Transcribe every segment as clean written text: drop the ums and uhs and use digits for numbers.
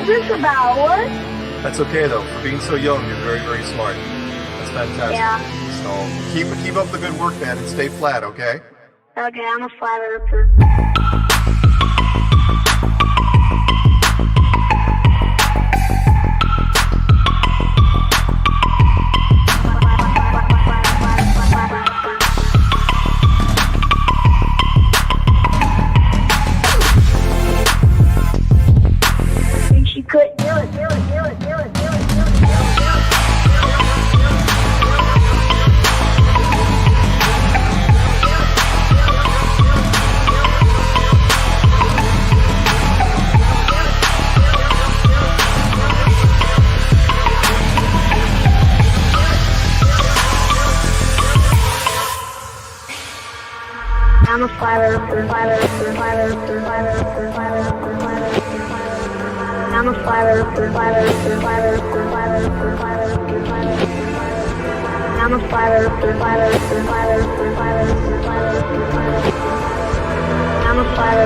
this about? What? That's okay though. For being so young, you're very, very smart. That's fantastic. Yeah. So keep up the good work, man, and stay flat, okay? Okay, I'm a flat earther. She couldn't do it. I'm a flat earther. I'm a flat earther. I'm a flat earther. I'm a flat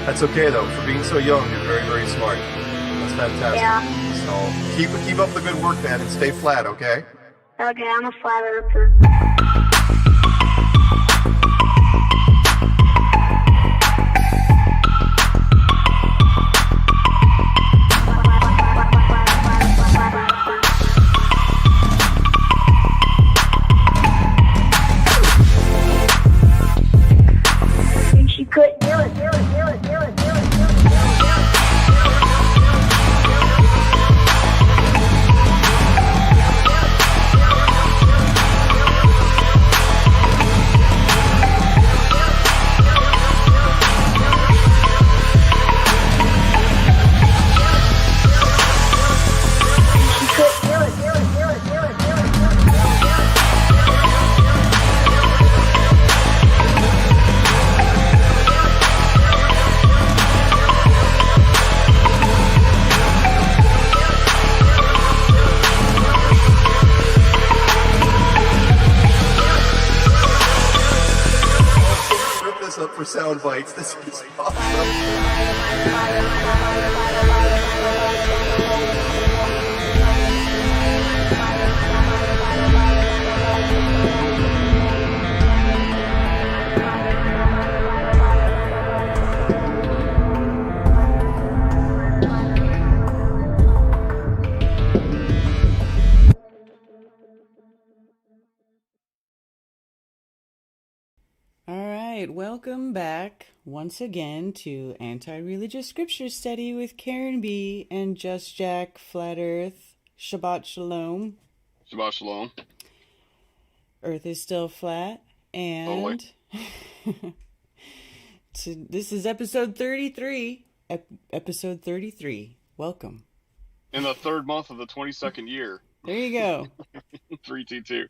That's okay though. For being so young, you're very, very smart. That's fantastic. Yeah. So keep up the good work, man, and stay flat, okay? Okay, I'm a flat earther. She couldn't do it. Up for sound bites. This is awesome. Welcome back once again to Anti-Religious Scripture Study with Karen B. and Just Jack Flat Earth. Shabbat Shalom. Shabbat Shalom. Earth is still flat. And this is episode 33. Episode 33. Welcome. In the third month of the 22nd year. There you go. 322.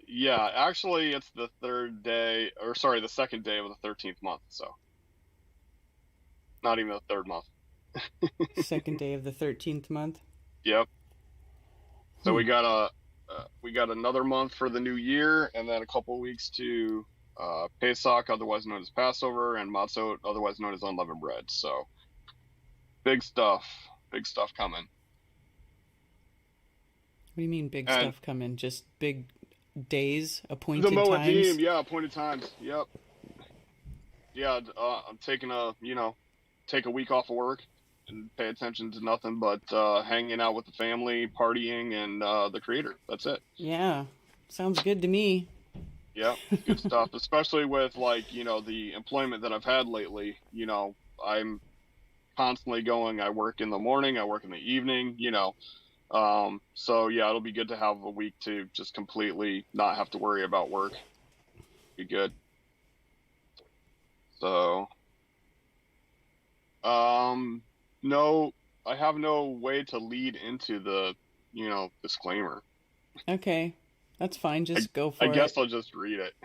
Yeah, actually it's the the second day of the 13th month, so not even the third month. Second day of the 13th month. Yep. So we got another month for the new year, and then a couple of weeks to Pesach, otherwise known as Passover, and Matzot, otherwise known as unleavened bread. So big stuff coming. What do you mean big stuff coming? Just big days, appointed the times? Moedim, yeah, appointed times. Yep. yeah, I'm taking take a week off of work and pay attention to nothing but hanging out with the family, partying, and the creator. That's it. Yeah, sounds good to me. Yeah, good stuff. Especially with the employment that I've had lately. I'm constantly going. I work in the morning, I work in the evening. So yeah, it'll be good to have a week to just completely not have to worry about work. Be good. So, um, no, I have no way to lead into the, disclaimer. Okay, that's fine. I, Just go I for it. guess I'll just read it.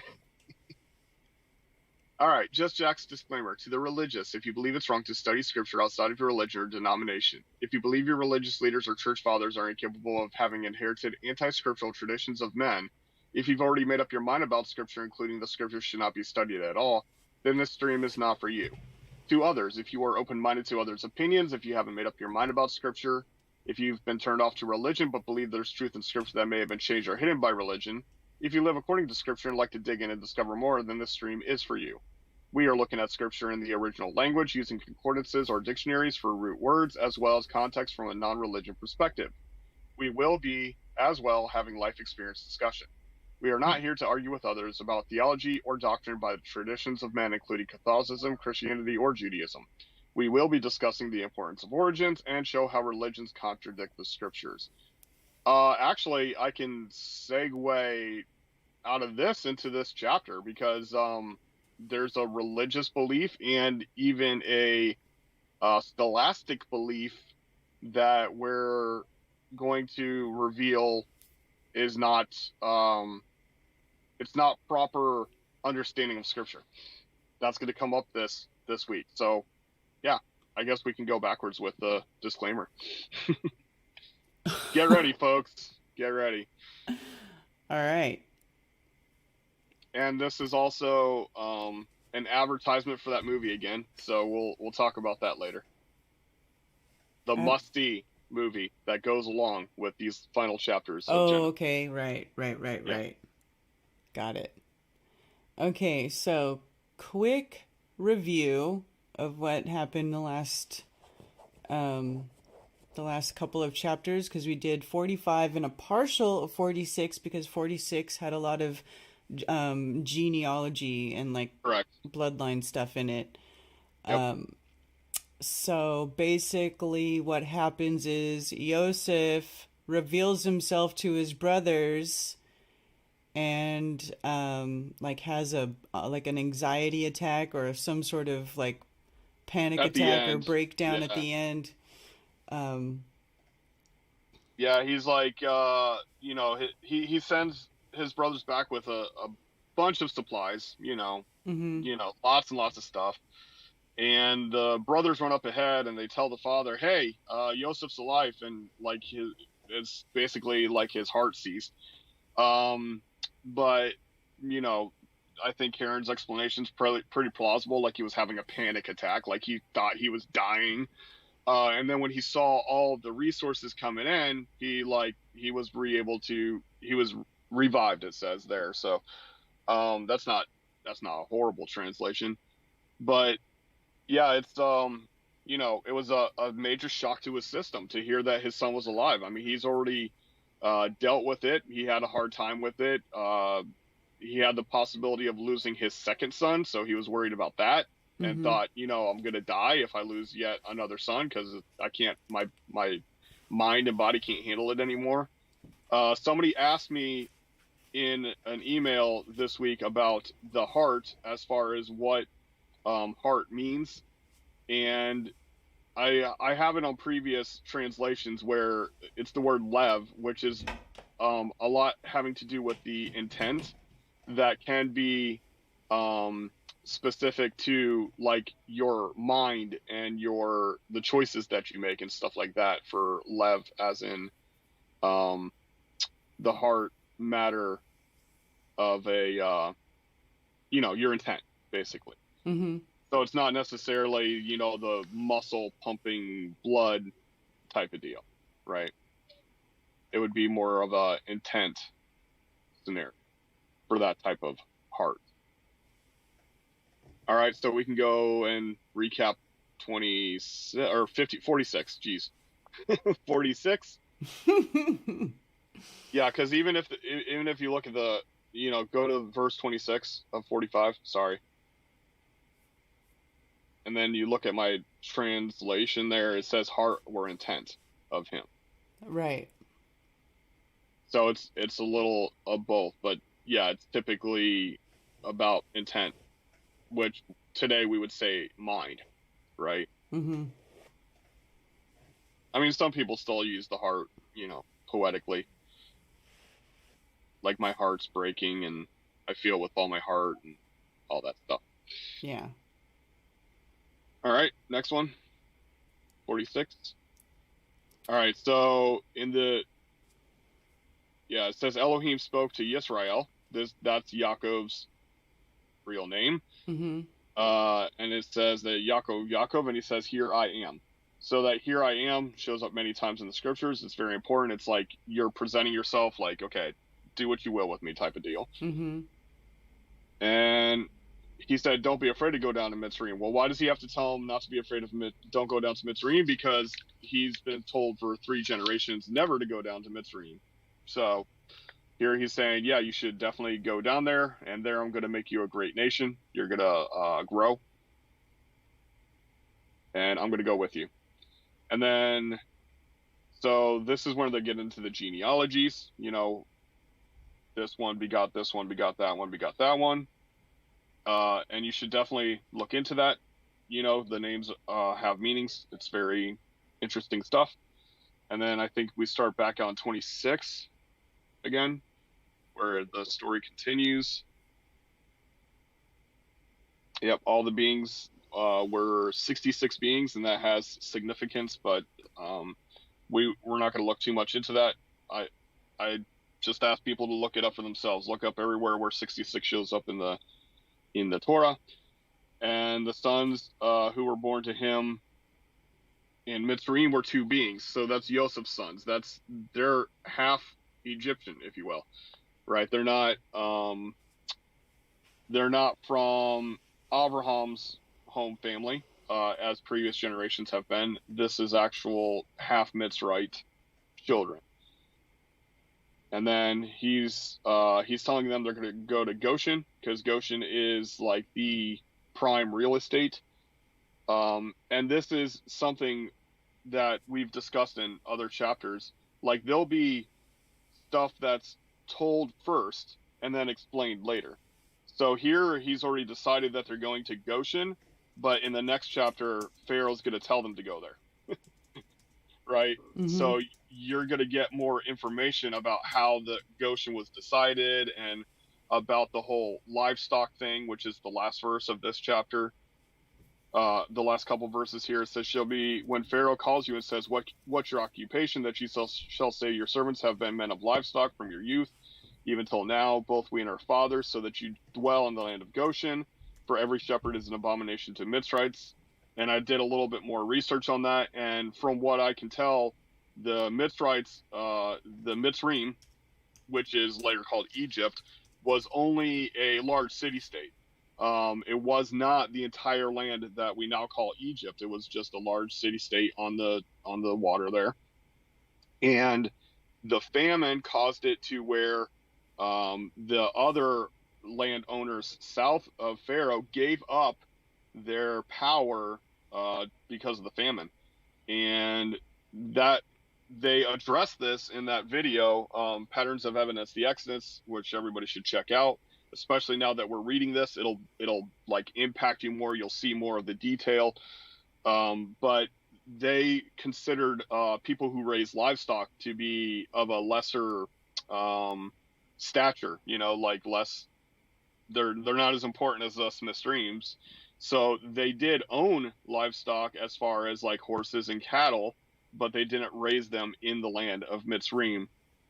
All right, just Jack's disclaimer. To the religious, if you believe it's wrong to study scripture outside of your religion or denomination, if you believe your religious leaders or church fathers are incapable of having inherited anti-scriptural traditions of men, if you've already made up your mind about scripture, including the scriptures should not be studied at all, then this stream is not for you. To others, if you are open-minded to others' opinions, if you haven't made up your mind about scripture, if you've been turned off to religion but believe there's truth in scripture that may have been changed or hidden by religion, if you live according to scripture and like to dig in and discover more, then this stream is for you. We are looking at scripture in the original language using concordances or dictionaries for root words, as well as context from a non-religion perspective. We will be, as well, having life experience discussion. We are not here to argue with others about theology or doctrine by the traditions of men, including Catholicism, Christianity, or Judaism. We will be discussing the importance of origins and show how religions contradict the scriptures. Actually, I can segue out of this into this chapter because there's a religious belief and even a scholastic belief that we're going to reveal is not it's not proper understanding of scripture. That's going to come up this week. So yeah, I guess we can go backwards with the disclaimer. Get ready, folks. Get ready. All right. And this is also an advertisement for that movie again, so we'll talk about that later. The must-see movie that goes along with these final chapters. Oh, okay. Right. Got it. Okay, so quick review of what happened the last couple of chapters, because we did 45 and a partial of 46 because 46 had a lot of genealogy and Correct. bloodline stuff in it. Yep. So basically what happens is Joseph reveals himself to his brothers and has an anxiety attack or some sort of panic attack or breakdown at the end. Yeah, he's he sends his brothers back with a bunch of supplies, lots and lots of stuff. And the brothers run up ahead and they tell the father, hey, Joseph's alive, and it's basically his heart ceased. But I think Karen's explanation's pretty plausible, like he was having a panic attack, like he thought he was dying. And then when he saw all the resources coming in, he was revived, it says there. So that's not a horrible translation, but yeah, it's it was a major shock to his system to hear that his son was alive. I mean, he's already dealt with it. He had a hard time with it. He had the possibility of losing his second son, so he was worried about that and thought, I'm gonna die if I lose yet another son because I can't. My mind and body can't handle it anymore. Somebody asked me in an email this week about the heart, as far as what heart means, and I have it on previous translations where it's the word lev, which is a lot having to do with the intent that can be specific to your mind and the choices that you make and stuff like that. For lev, as in the heart matter of a your intent, basically. So it's not necessarily the muscle pumping blood type of deal, right? It would be more of a intent scenario for that type of heart. All right, so we can go and recap 46. Geez, 46. Yeah, because even if you look at the, go to verse 26 of 45. Sorry, and then you look at my translation there. It says heart or intent of him. Right. So it's a little of both, but yeah, it's typically about intent, which today we would say mind, right? Mm-hmm. I mean, some people still use the heart, poetically, like my heart's breaking and I feel with all my heart and all that stuff. Yeah. All right, next one, 46. All right, so it says Elohim spoke to Yisrael. That's Yaakov's real name. Mm-hmm. And it says that Yaakov, and he says, "Here I am." So that "here I am" shows up many times in the scriptures. It's very important. It's like you're presenting yourself like, okay, do what you will with me type of deal. Mm-hmm. And he said, "Don't be afraid to go down to Mitzrayim." Well, why does he have to tell him not to be afraid of don't go down to Mitzrayim? Because he's been told for 3 generations never to go down to Mitzrayim. So here he's saying, yeah, you should definitely go down there, and there I'm going to make you a great nation. You're going to grow, and I'm going to go with you. And then, so this is where they get into the genealogies. This one begot this one, begot that one, begot that one. And you should definitely look into that. The names have meanings. It's very interesting stuff. And then I think we start back on 26 again, where the story continues. Yep, all the beings were 66 beings, and that has significance, but we're not going to look too much into that. I just ask people to look it up for themselves. Look up everywhere where 66 shows up in the Torah. And the sons who were born to him in Mitzrayim were 2 beings. So that's Joseph's sons. They're half Egyptian, if you will, right? They're not from Abraham's home family, as previous generations have been. This is actual half Mitzrayite children. And then he's telling them they're going to go to Goshen, because Goshen is like the prime real estate. And this is something that we've discussed in other chapters. Like, there'll be stuff that's told first and then explained later. So here he's already decided that they're going to Goshen, but in the next chapter, Pharaoh's going to tell them to go there. Right? Mm-hmm. So you're going to get more information about how the Goshen was decided and about the whole livestock thing, which is the last verse of this chapter. The last couple verses here, it says, "Shall be when Pharaoh calls you and says, what's your occupation? That you shall say, your servants have been men of livestock from your youth, even till now, both we and our fathers, so that you dwell in the land of Goshen. For every shepherd is an abomination to Mitzrites." And I did a little bit more research on that, and from what I can tell, the Mitzrites, the Mitzrayim, which is later called Egypt, was only a large city-state. It was not the entire land that we now call Egypt. It was just a large city-state on the water there. And the famine caused it to where the other landowners south of Pharaoh gave up their power because of the famine. And that they addressed this in that video, Patterns of Evidence, the Exodus, which everybody should check out. Especially now that we're reading this, it'll like impact you more. You'll see more of the detail. But they considered people who raise livestock to be of a lesser stature, like less. They're not as important as us Mitzrayim. So they did own livestock as far as like horses and cattle, but they didn't raise them in the land of Mitzrayim.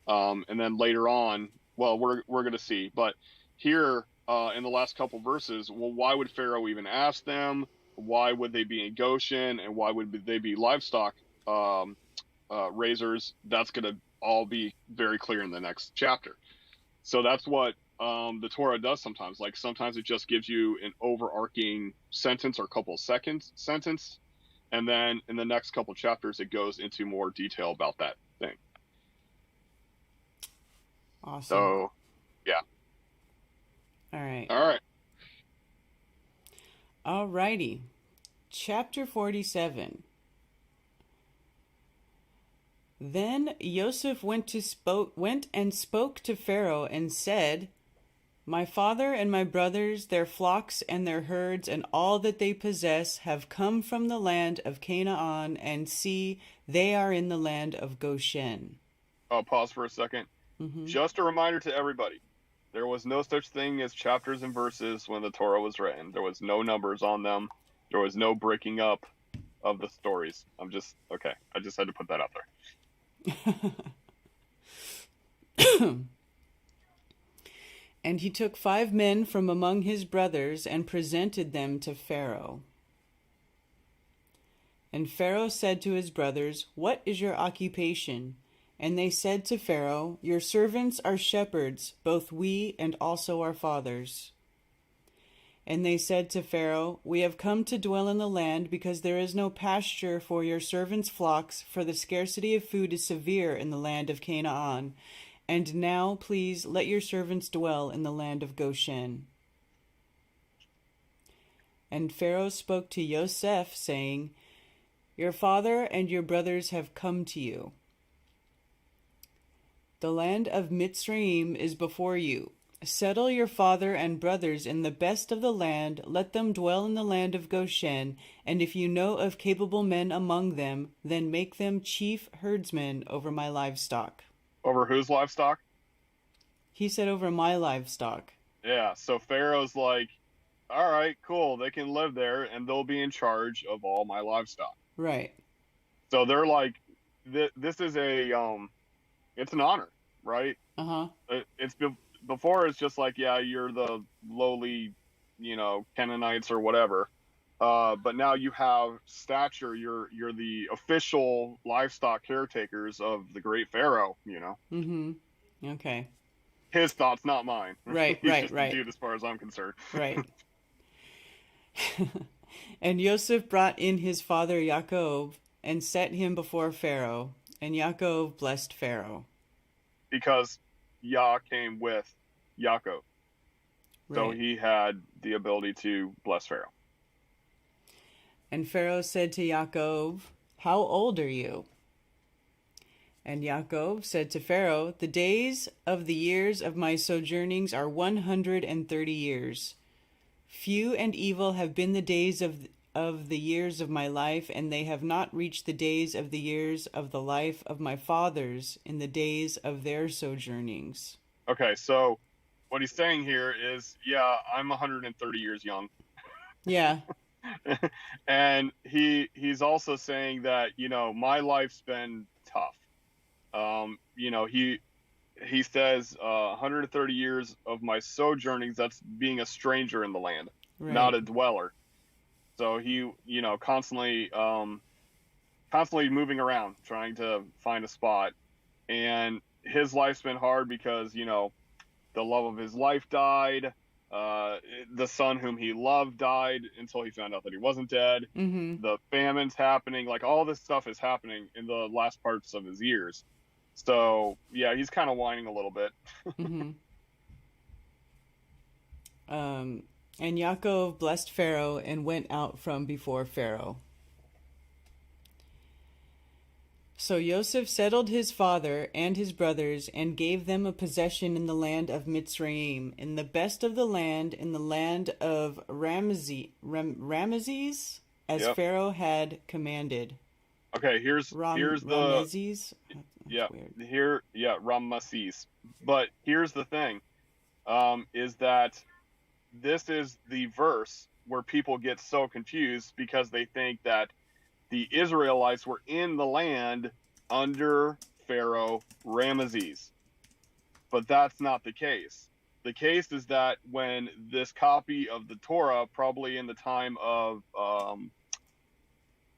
And then later on, well, we're going to see, but here in the last couple verses, well, why would Pharaoh even ask them? Why would they be in Goshen? And why would they be livestock raisers? That's going to all be very clear in the next chapter. So that's what the Torah does sometimes. Like sometimes it just gives you an overarching sentence or a couple of seconds sentence, and then in the next couple chapters it goes into more detail about that thing. Awesome. So, yeah. All right. All right. Alrighty. Chapter 47. Then Joseph went and spoke to Pharaoh and said, "My father and my brothers, their flocks and their herds, and all that they possess have come from the land of Canaan, and see, they are in the land of Goshen." I'll pause for a second. Mm-hmm. Just a reminder to everybody. There was no such thing as chapters and verses when the Torah was written. There was no numbers on them. There was no breaking up of the stories. I just had to put that out there. And he took 5 men from among his brothers and presented them to Pharaoh. And Pharaoh said to his brothers, "What is your occupation?" And they said to Pharaoh, "Your servants are shepherds, both we and also our fathers." And they said to Pharaoh, "We have come to dwell in the land because there is no pasture for your servants' flocks, for the scarcity of food is severe in the land of Canaan. And now, please, let your servants dwell in the land of Goshen." And Pharaoh spoke to Yosef, saying, "Your father and your brothers have come to you. The land of Mitzrayim is before you. Settle your father and brothers in the best of the land, let them dwell in the land of Goshen, and if you know of capable men among them, then make them chief herdsmen over my livestock." Over whose livestock? He said, "Over my livestock." Yeah, so Pharaoh's like, all right, cool, they can live there and they'll be in charge of all my livestock. Right. So they're like, this is it's an honor, right? Uh-huh. Before it's just like, yeah, you're the lowly, Canaanites or whatever. But now you have stature. You're the official livestock caretakers of the great Pharaoh. Mm-hmm. Okay. His thoughts, not mine. Right, He's right, just right. a dude as far as I'm concerned. Right. And Joseph brought in his father Yaakov and set him before Pharaoh, and Yaakov blessed Pharaoh. Because Yah came with Yaakov. So Right. he had the ability to bless Pharaoh. And Pharaoh said to Yaakov, "How old are you?" And Yaakov said to Pharaoh, "The days of the years of my sojournings are 130 years. Few and evil have been the days of the years of my life, and they have not reached the days of the years of the life of my fathers in the days of their sojournings." Okay, so what he's saying here is, yeah, I'm 130 years young. Yeah. And he's also saying that, my life's been tough. He says 130 years of my sojournings, that's being a stranger in the land, Right. not a dweller. So he, constantly moving around, trying to find a spot. And his life's been hard because, the love of his life died. The son whom he loved died until he found out that he wasn't dead. Mm-hmm. The famine's happening. Like, all this stuff is happening in the last parts of his years. So, yeah, he's kind of whining a little bit. Mm-hmm. And Yaakov blessed Pharaoh and went out from before Pharaoh. So Joseph settled his father and his brothers and gave them a possession in the land of Mitzrayim, in the best of the land, in the land of Ramesses, as Yep. Pharaoh had commanded. Okay, here's the Ramesses? yeah, weird. Ramesses. But here's the thing, is that this is the verse where people get so confused because they think that the Israelites were in the land under Pharaoh Ramesses. But that's not the case. The case is that when this copy of the Torah, probably in the time of,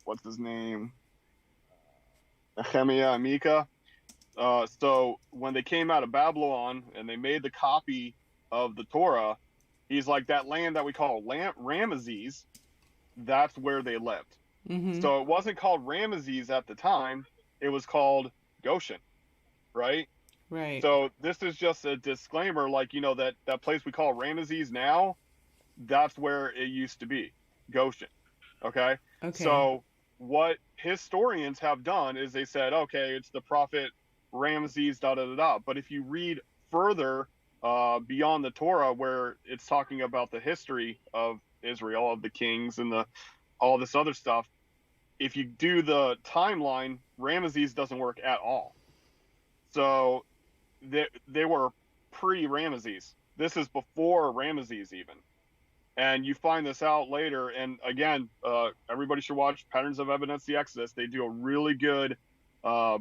what's his name? Nehemiah and Micah. So when they came out of Babylon and they made the copy of the Torah, he's like, that land that we call Ramesses, that's where they lived. Mm-hmm. So it wasn't called Ramesses at the time, it was called Goshen, right? Right. So this is just a disclaimer, like, that place we call Ramesses now, that's where it used to be, Goshen. Okay? Okay. So what historians have done is they said, okay, it's the prophet Ramesses, da da da da. But if you read further beyond the Torah, where it's talking about the history of Israel, of the kings and all this other stuff, if you do the timeline, Ramesses doesn't work at all. So they were pre-Ramesses. This is before Ramesses even. And you find this out later. And again, everybody should watch Patterns of Evidence, the Exodus. They do a really good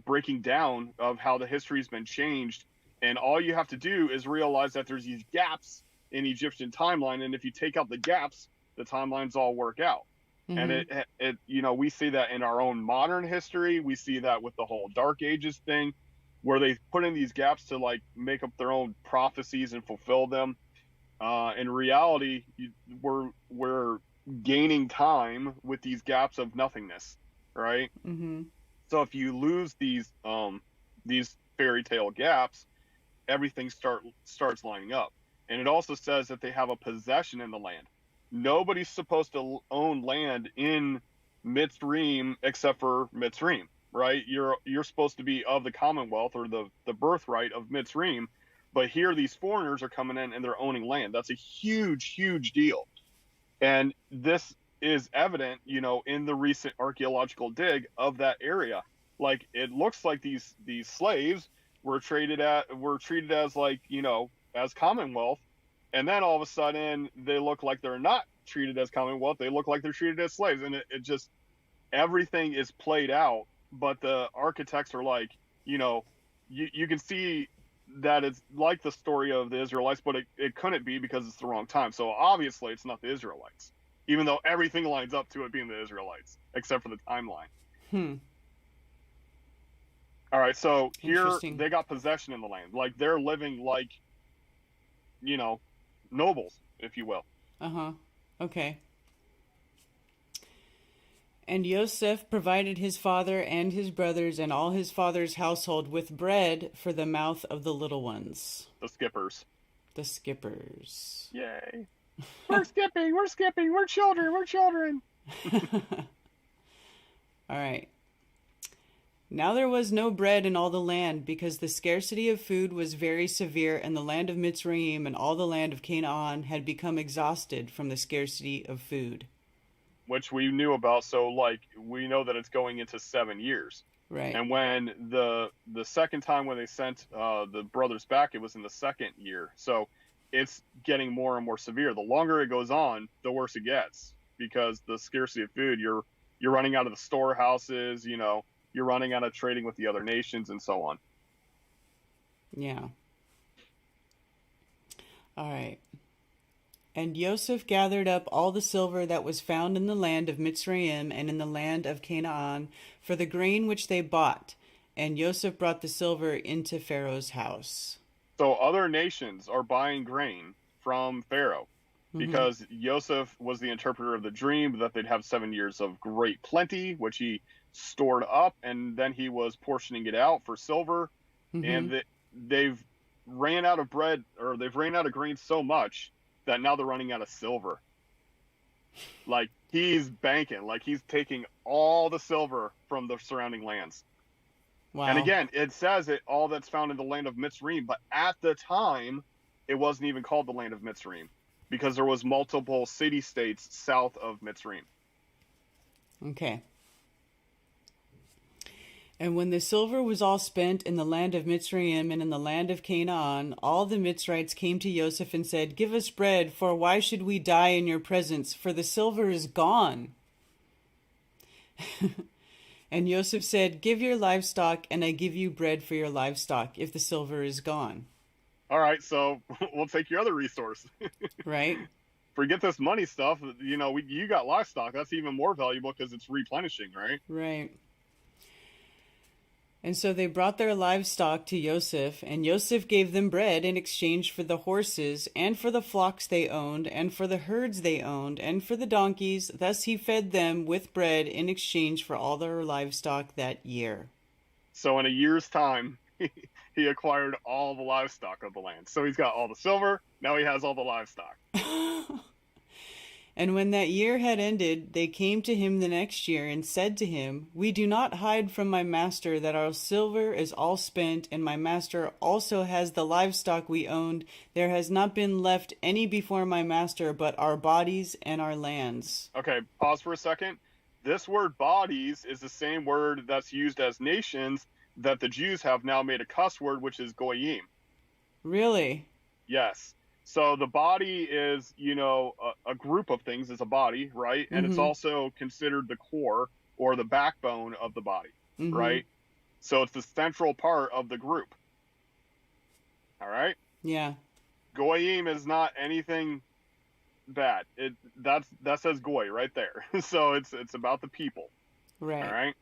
breaking down of how the history's been changed. And all you have to do is realize that there's these gaps in Egyptian timeline. And if you take out the gaps, the timelines all work out. Mm-hmm. And it we see that in our own modern history. We see that with the whole Dark Ages thing, where they put in these gaps to like make up their own prophecies and fulfill them. In reality, we're gaining time with these gaps of nothingness, right? Mm-hmm. So if you lose these fairy tale gaps, everything starts lining up. And it also says that they have a possession in the land. Nobody's supposed to own land in Mitzrayim except for Mitzrayim, right? You're supposed to be of the Commonwealth or the birthright of Mitzrayim. But here, these foreigners are coming in and they're owning land. That's a huge, huge deal. And this is evident, in the recent archaeological dig of that area. Like, it looks like these slaves were treated as like, as Commonwealth. And then all of a sudden, they look like they're not treated as Commonwealth. They look like they're treated as slaves. And it just, everything is played out. But the architects are like, you can see that it's like the story of the Israelites, but it couldn't be because it's the wrong time. So obviously it's not the Israelites, even though everything lines up to it being the Israelites, except for the timeline. All right, so here they got possession in the land. Like, they're living like, nobles, if you will. Uh-huh. Okay. And Yosef provided his father and his brothers and all his father's household with bread for the mouth of the little ones. The skippers. The skippers. Yay. We're skipping, we're children. All right. Now there was no bread in all the land, because the scarcity of food was very severe, and the land of Mitzrayim and all the land of Canaan had become exhausted from the scarcity of food. Which we knew about, so like we know that it's going into 7 years. Right. And when the second time when they sent the brothers back, it was in the second year. So it's getting more and more severe. The longer it goes on, the worse it gets, because the scarcity of food, you're running out of the storehouses, you're running out of trading with the other nations and so on. Yeah. All right. And Yosef gathered up all the silver that was found in the land of Mitzrayim and in the land of Canaan for the grain which they bought. And Yosef brought the silver into Pharaoh's house. So other nations are buying grain from Pharaoh because Yosef was the interpreter of the dream that they'd have 7 years of great plenty, which he stored up, and then he was portioning it out for silver. And they've ran out of bread, or they've ran out of grain so much that now they're running out of silver. Like, he's banking, like he's taking all the silver from the surrounding lands. Wow. And again, it says all that's found in the land of Mitzrayim, but at the time, it wasn't even called the land of Mitzrayim, because there was multiple city-states south of Mitzrayim. Okay. And when the silver was all spent in the land of Mitzrayim and in the land of Canaan, all the Mitzrites came to Yosef and said, "Give us bread, for why should we die in your presence? For the silver is gone." And Yosef said, "Give your livestock, and I give you bread for your livestock, if the silver is gone." All right, so we'll take your other resource. Right? Forget this money stuff. You got livestock. That's even more valuable because it's replenishing, right? Right. And so they brought their livestock to Joseph, and Joseph gave them bread in exchange for the horses, and for the flocks they owned, and for the herds they owned, and for the donkeys. Thus he fed them with bread in exchange for all their livestock that year. So in a year's time, he acquired all the livestock of the land. So he's got all the silver, now he has all the livestock. And when that year had ended, they came to him the next year and said to him, We do not hide from my master that our silver is all spent, and my master also has the livestock we owned. There has not been left any before my master but our bodies and our lands. Okay, pause for a second. This word bodies is the same word that's used as nations that the Jews have now made a cuss word, which is goyim. Really? Yes. So the body is, a group of things is a body, right? And it's also considered the core or the backbone of the body, right? So it's the central part of the group. All right? Yeah. Goyim is not anything bad. That says goy right there. So it's about the people. Right. All right?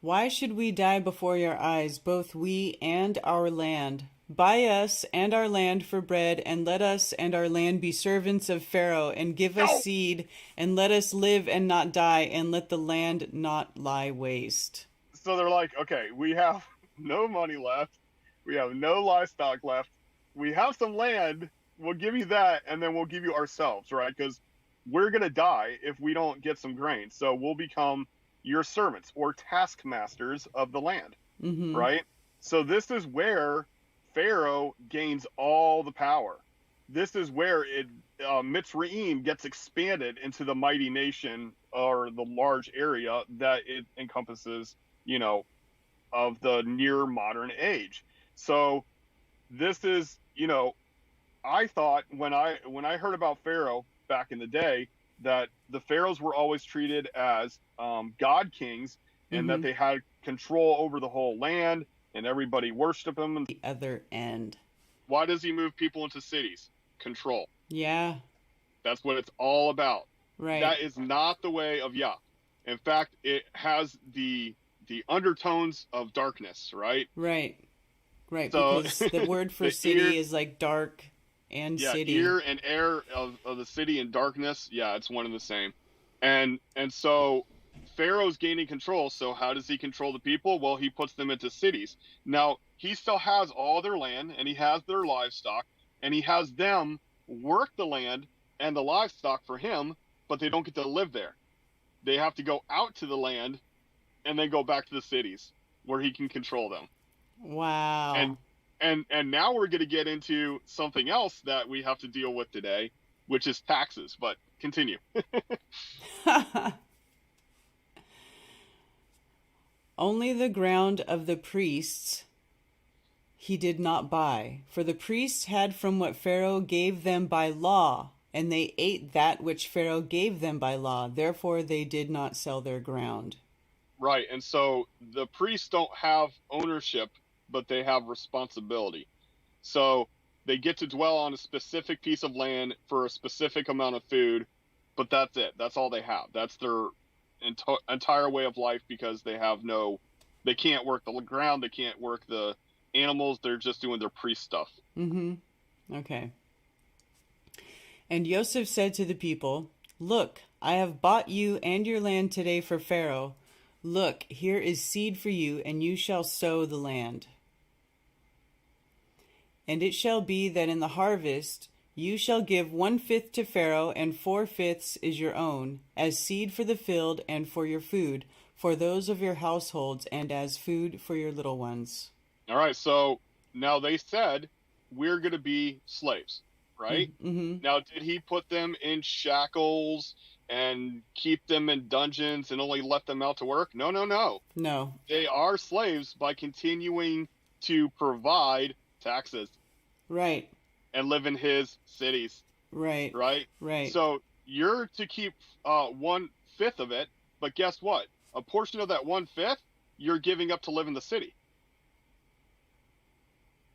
Why should we die before your eyes, both we and our land? Buy us and our land for bread, and let us and our land be servants of Pharaoh, and give us seed, and let us live and not die, and let the land not lie waste. So they're like, okay, we have no money left. We have no livestock left. We have some land. We'll give you that, and then we'll give you ourselves, right? Because we're going to die if we don't get some grain. So we'll become your servants or taskmasters of the land, right? So this is where Pharaoh gains all the power. This is where Mitzrayim gets expanded into the mighty nation or the large area that it encompasses, of the near modern age. So this is, I thought when I heard about Pharaoh back in the day that the pharaohs were always treated as god kings and that they had control over the whole land and everybody worshiped him. The other end. Why does he move people into cities? Control. Yeah. That's what it's all about. Right. That is not the way of Yah. In fact, it has the undertones of darkness, right? Right. So, because the word for city is like dark and city. Ear and air of the city and darkness. Yeah, it's one and the same. And so Pharaoh's gaining control. So how does he control the people? Well, he puts them into cities. Now, he still has all their land, and he has their livestock, and he has them work the land and the livestock for him, but they don't get to live there. They have to go out to the land and then go back to the cities where he can control them. Wow. And now we're going to get into something else that we have to deal with today, which is taxes. But continue. Only the ground of the priests he did not buy, for the priests had from what Pharaoh gave them by law, and they ate that which Pharaoh gave them by law. Therefore they did not sell their ground. Right, and so the priests don't have ownership, but they have responsibility. So they get to dwell on a specific piece of land for a specific amount of food, but that's it. That's all they have. That's their entire way of life, because they can't work the ground, they can't work the animals, they're just doing their priest stuff. Okay. And Joseph said to the people, Look, I have bought you and your land today for Pharaoh. Look, here is seed for you, and you shall sow the land. And it shall be that in the harvest you shall give 1/5 to Pharaoh, and 4/5 is your own, as seed for the field and for your food, for those of your households, and as food for your little ones. All right, so now they said, we're going to be slaves, right? Now, did he put them in shackles and keep them in dungeons and only let them out to work? No. No. They are slaves by continuing to provide taxes. Right. And live in his cities. Right. So you're to keep 1/5 of it, but guess what? A portion of that 1/5 you're giving up to live in the city.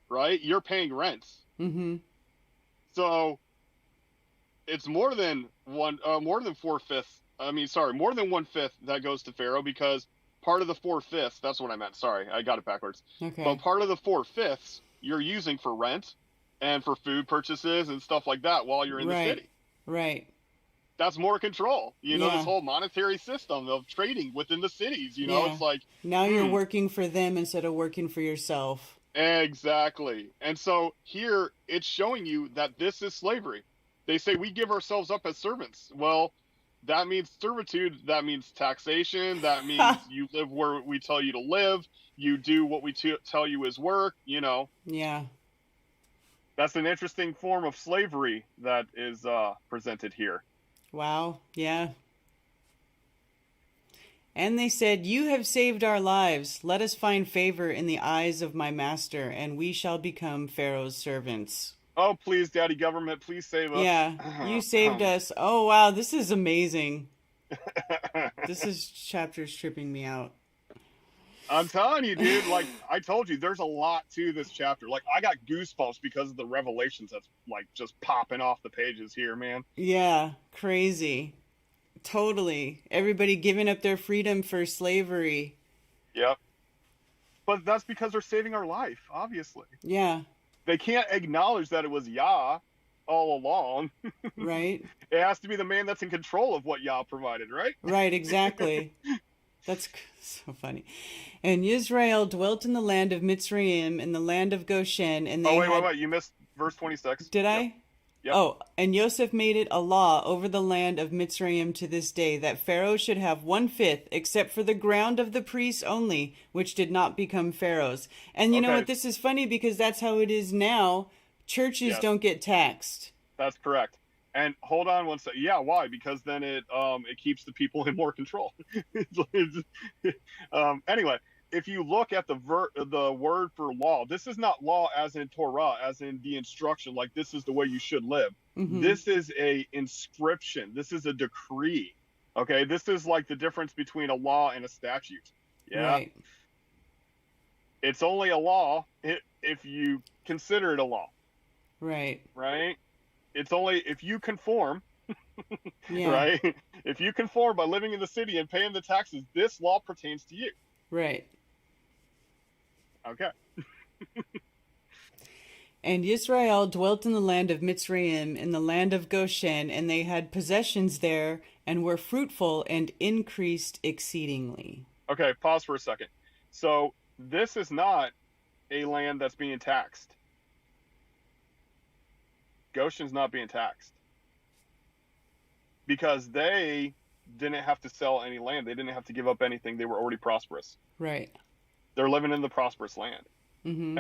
Right? You're paying rents. So it's more than 4/5. More than 1/5 that goes to Pharaoh, because part of the 4/5, that's what I meant. Sorry, I got it backwards. Okay. But part of the 4/5 you're using for rent and for food purchases and stuff like that while you're in the city. Right. That's more control. You know, Yeah. this whole monetary system of trading within the cities, you know, Yeah. it's like, Now you're working for them instead of working for yourself. exactly. And so here it's showing you that this is slavery. They say we give ourselves up as servants. Well, that means servitude. That means taxation. That means you live where we tell you to live. You do what we tell you is work, you know. Yeah. That's an interesting form of slavery that is presented here. Wow. Yeah. And they said, "You have saved our lives. Let us find favor in the eyes of my master, and we shall become Pharaoh's servants." Oh, please, Daddy Government, please save us. Yeah, you saved us. Oh, wow, this is amazing. This chapter's tripping me out. I'm telling you, dude, like I told you, there's a lot to this chapter. Like I got goosebumps because of the revelations that's like just popping off the pages here, man. Yeah, crazy. Totally. Everybody giving up their freedom for slavery. Yep. But that's because they're saving our life, obviously. Yeah. They can't acknowledge that it was Yah all along. Right? It has to be the man that's in control of what Yah provided, right? Right, exactly. That's so funny. And Israel dwelt in the land of Mitzrayim, in the land of Goshen, and they wait. You missed verse 26. Did I? Yep. Oh, and Joseph made it a law over the land of Mitzrayim to this day that Pharaoh should have 1/5, except for the ground of the priests only, which did not become Pharaoh's. And you know what? This is funny because that's how it is now. Churches don't get taxed. That's correct. And hold on one second. Yeah, why? Because then it keeps the people in more control. Anyway, if you look at the word for law, this is not law as in Torah, as in the instruction, like this is the way you should live. Mm-hmm. This is a inscription. This is a decree. Okay, this is like the difference between a law and a statute. Yeah, Right. It's only a law if you consider it a law. Right. Right. It's only if you conform. Yeah. Right. If you conform by living in the city and paying the taxes, this law pertains to you. Right. Okay. And Israel dwelt in the land of Mitzrayim, in the land of Goshen, and they had possessions there, and were fruitful and increased exceedingly. Okay, pause for a second. So this is not a land that's being taxed. Goshen's not being taxed. Because they didn't have to sell any land. They didn't have to give up anything. They were already prosperous. Right. They're living in the prosperous land. Mm-hmm.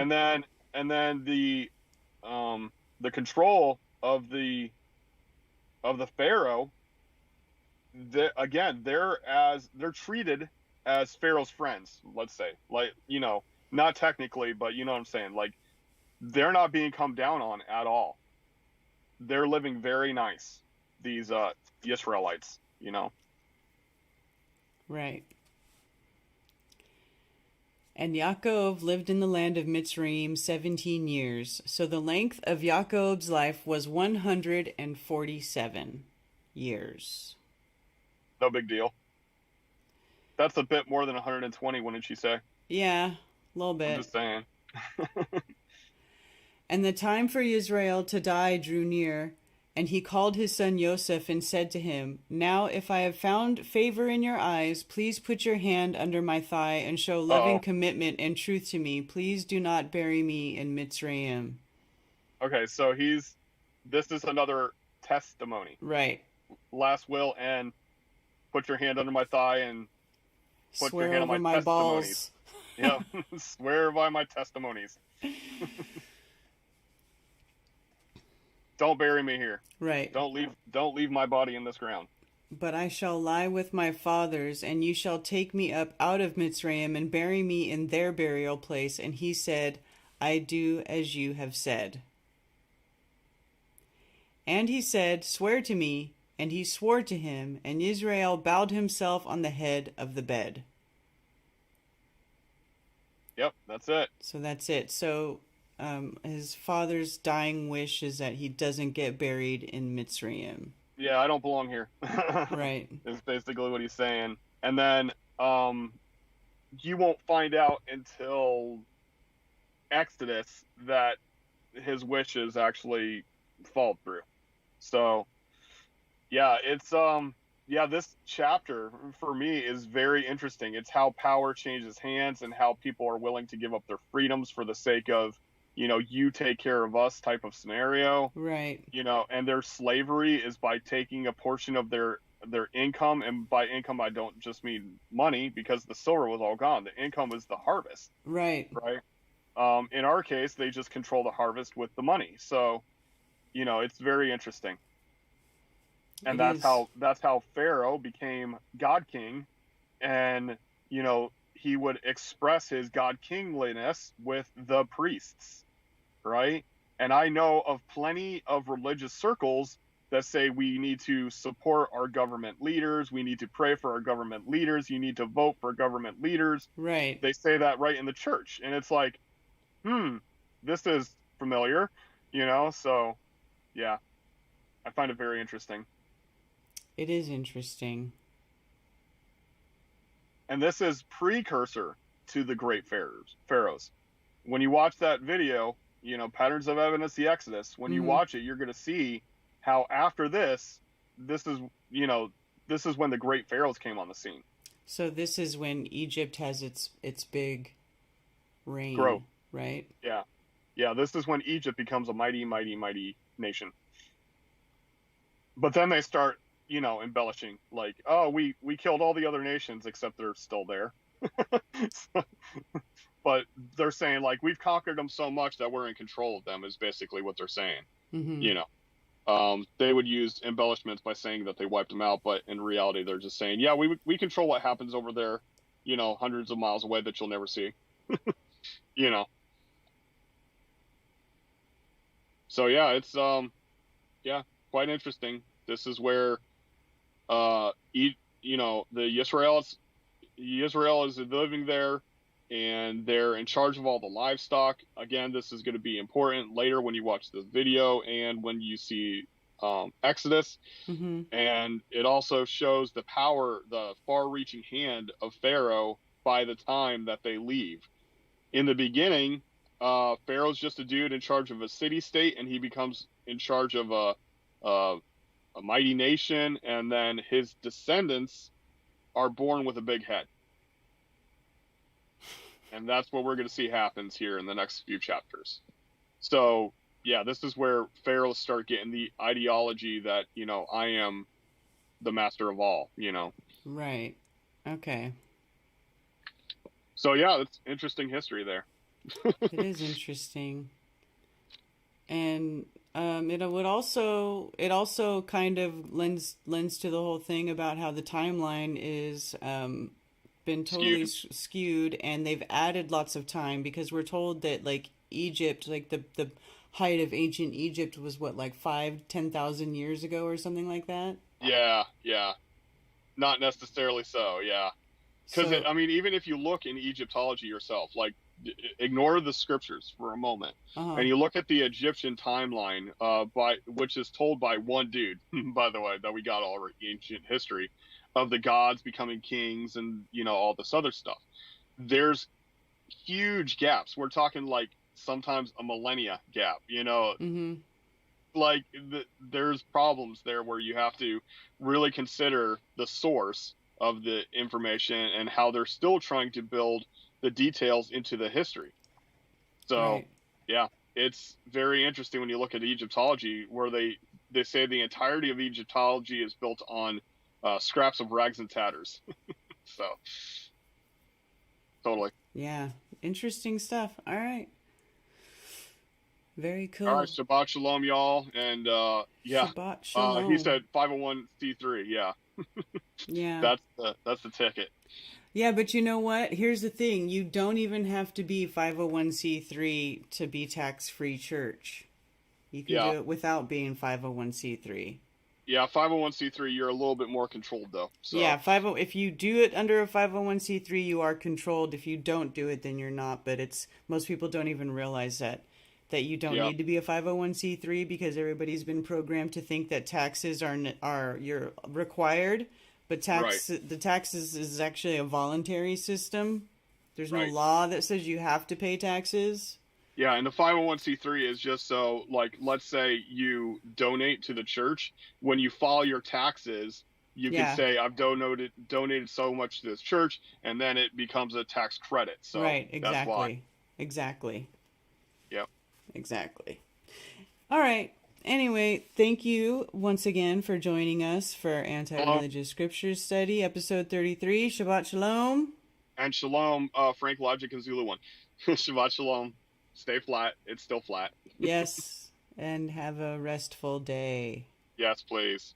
And then the control of the Pharaoh, they're treated as Pharaoh's friends, let's say. Like, you know, not technically, but you know what I'm saying? Like, they're not being come down on at all. They're living very nice, these Israelites, you know. Right. And Yaakov lived in the land of Mitzrayim 17 years. So the length of Yaakov's life was 147 years. No big deal. That's a bit more than 120, wouldn't you say? Yeah, a little bit. I'm just saying. And the time for Israel to die drew near, and he called his son Joseph and said to him, "Now if I have found favor in your eyes, please put your hand under my thigh and show loving commitment and truth to me. Please do not bury me in Mitzrayim." Okay, so this is another testimony. Right. Last will and put your hand under my thigh and put Swear your hand over on my my testimonies. balls. Yeah, swear by my testimonies. Don't bury me here. Right. Don't leave my body in this ground. But I shall lie with my fathers, and you shall take me up out of Mitzrayim and bury me in their burial place. And he said, "I do as you have said." And he said, "Swear to me." And he swore to him, and Israel bowed himself on the head of the bed. Yep, that's it. So that's it. So his father's dying wish is that he doesn't get buried in Mitzrayim. Yeah, I don't belong here. Right. Is basically what he's saying. And then you won't find out until Exodus that his wishes actually fall through. So yeah, it's yeah, this chapter for me is very interesting. It's how power changes hands and how people are willing to give up their freedoms for the sake of, you take care of us type of scenario. Right. And their slavery is by taking a portion of their income, and by income I don't just mean money, because the silver was all gone. The income was the harvest, Right. right? In our case, they just control the harvest with the money. So, it's very interesting. And that's how Pharaoh became God King, and he would express his God Kingliness with the priests, right? And I know of plenty of religious circles that say we need to support our government leaders, we need to pray for our government leaders, you need to vote for government leaders. Right. They say that right in the church, and it's like, this is familiar, so yeah, I find it very interesting. It is interesting. And this is precursor to the great pharaohs. When you watch that video, Patterns of Evidence, the Exodus, when you watch it, you're going to see how after this is when the great pharaohs came on the scene. So this is when Egypt has its big reign, growth, right? Yeah, this is when Egypt becomes a mighty, mighty, mighty nation. But then they start, embellishing, like, oh, we killed all the other nations except they're still there. But they're saying, like, we've conquered them so much that we're in control of them, is basically what they're saying. They would use embellishments by saying that they wiped them out, but in reality they're just saying, yeah, we control what happens over there, hundreds of miles away that you'll never see. So yeah, it's quite interesting. This is where Israel is living there, and they're in charge of all the livestock. Again, this is going to be important later when you watch this video and when you see Exodus. And it also shows the far-reaching hand of Pharaoh by the time that they leave. In the beginning, Pharaoh's just a dude in charge of a city-state, and he becomes in charge of a mighty nation, and then his descendants are born with a big head. And that's what we're going to see happens here in the next few chapters. So, yeah, this is where pharaohs start getting the ideology that, I am the master of all, Right. Okay. So, yeah, it's interesting history there. It is interesting. And it also kind of lends to the whole thing about how the timeline is been totally skewed, and they've added lots of time, because we're told that, like, Egypt, like the height of ancient Egypt was what, like 10,000 years ago or something like that. Yeah, not necessarily so. Yeah, because even if you look in Egyptology yourself, like, ignore the scriptures for a moment, and you look at the Egyptian timeline, which is told by one dude, by the way, that we got all our ancient history of the gods becoming kings and all this other stuff. There's huge gaps. We're talking like sometimes a millennia gap. Like there's problems there where you have to really consider the source of the information and how they're still trying to build the details into the history. So, yeah, it's very interesting when you look at Egyptology, where they say the entirety of Egyptology is built on scraps of rags and tatters. So, totally. Yeah, interesting stuff. All right. Very cool. All right, Shabbat Shalom, y'all. And yeah, Shabbat Shalom. He said 501c3. Yeah. Yeah. That's the ticket. Yeah, but you know what? Here's the thing. You don't even have to be 501c3 to be tax-free church. You can do it without being 501c3. Yeah, 501c3, you're a little bit more controlled, though. So. Yeah, if you do it under a 501c3, you are controlled. If you don't do it, then you're not. But most people don't even realize that you don't need to be a 501c3, because everybody's been programmed to think that taxes are required. But the taxes is actually a voluntary system. There's no Right. law that says you have to pay taxes. Yeah, and the 501c3 is just so, like, let's say you donate to the church. When you file your taxes, you can Yeah, say, I've donated so much to this church, and then it becomes a tax credit. So right, that's why. exactly. Exactly. Yep. Exactly. All right. Anyway, thank you once again for joining us for Anti-Religious Scriptures Study, episode 33. Shabbat Shalom. And shalom, Frank Logic and Zulu one. Shabbat shalom. Stay flat. It's still flat. Yes, and have a restful day. Yes, please.